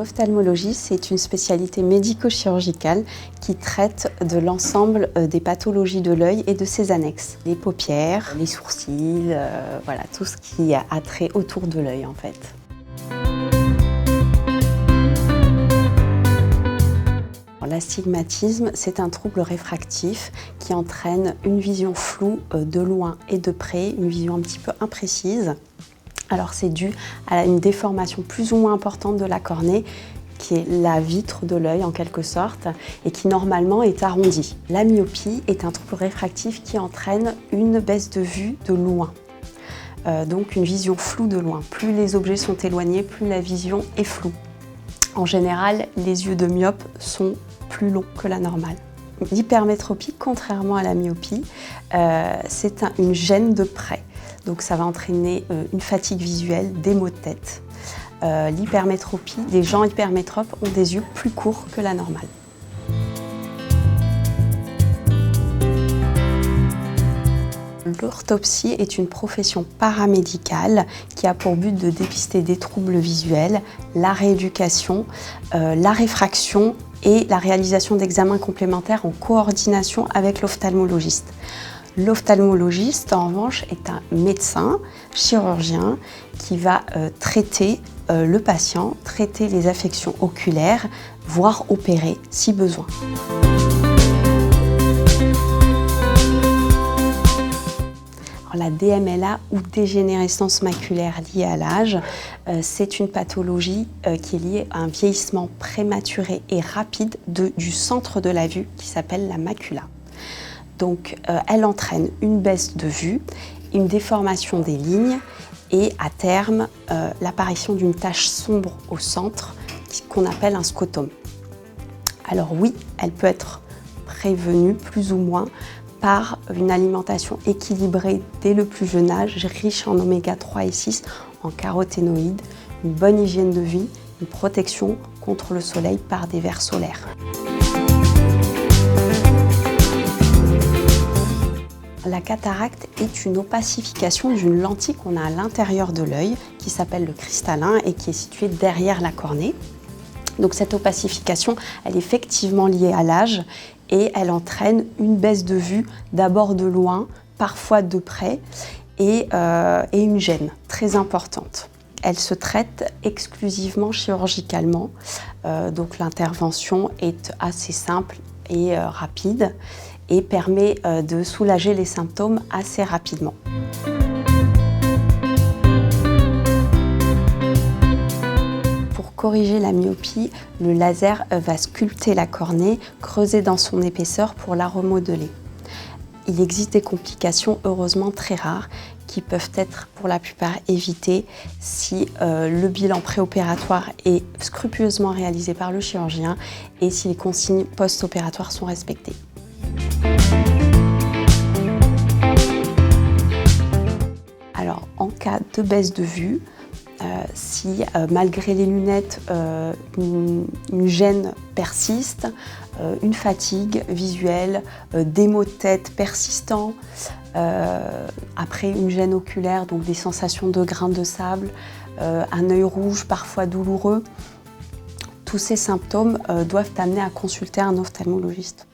L'ophtalmologie, c'est une spécialité médico-chirurgicale qui traite de l'ensemble des pathologies de l'œil et de ses annexes. Les paupières, les sourcils, voilà, tout ce qui a trait autour de l'œil en fait. L'astigmatisme, c'est un trouble réfractif qui entraîne une vision floue de loin et de près, une vision un petit peu imprécise. Alors c'est dû à une déformation plus ou moins importante de la cornée, qui est la vitre de l'œil en quelque sorte, et qui normalement est arrondie. La myopie est un trouble réfractif qui entraîne une baisse de vue de loin. Donc une vision floue de loin. Plus les objets sont éloignés, plus la vision est floue. En général, les yeux de myope sont plus longs que la normale. L'hypermétropie, contrairement à la myopie, c'est une gêne de près. Donc ça va entraîner une fatigue visuelle, des maux de tête. L'hypermétropie, les gens hypermétropes ont des yeux plus courts que la normale. L'orthoptie est une profession paramédicale qui a pour but de dépister des troubles visuels, la rééducation, la réfraction et la réalisation d'examens complémentaires en coordination avec l'ophtalmologiste. L'ophtalmologiste, en revanche, est un médecin chirurgien qui va traiter le patient, traiter les affections oculaires, voire opérer si besoin. La DMLA ou dégénérescence maculaire liée à l'âge, c'est une pathologie qui est liée à un vieillissement prématuré et rapide du centre de la vue qui s'appelle la macula. Donc elle entraîne une baisse de vue, une déformation des lignes et à terme l'apparition d'une tache sombre au centre qu'on appelle un scotome. Alors oui, elle peut être prévenue plus ou moins par une alimentation équilibrée dès le plus jeune âge, riche en oméga 3 et 6, en caroténoïdes, une bonne hygiène de vie, une protection contre le soleil par des verres solaires. La cataracte est une opacification d'une lentille qu'on a à l'intérieur de l'œil, qui s'appelle le cristallin et qui est situé derrière la cornée. Donc cette opacification, elle est effectivement liée à l'âge et elle entraîne une baisse de vue, d'abord de loin, parfois de près, et une gêne très importante. Elle se traite exclusivement chirurgicalement, donc l'intervention est assez simple et rapide et permet de soulager les symptômes assez rapidement. Pour corriger la myopie, le laser va sculpter la cornée, creuser dans son épaisseur pour la remodeler. Il existe des complications heureusement très rares qui peuvent être pour la plupart évitées si le bilan préopératoire est scrupuleusement réalisé par le chirurgien et si les consignes post-opératoires sont respectées. Alors, en cas de baisse de vue, si malgré les lunettes, une gêne persiste, une fatigue visuelle, des maux de tête persistants, après une gêne oculaire, donc des sensations de grains de sable, un œil rouge parfois douloureux, tous ces symptômes doivent amener à consulter un ophtalmologiste.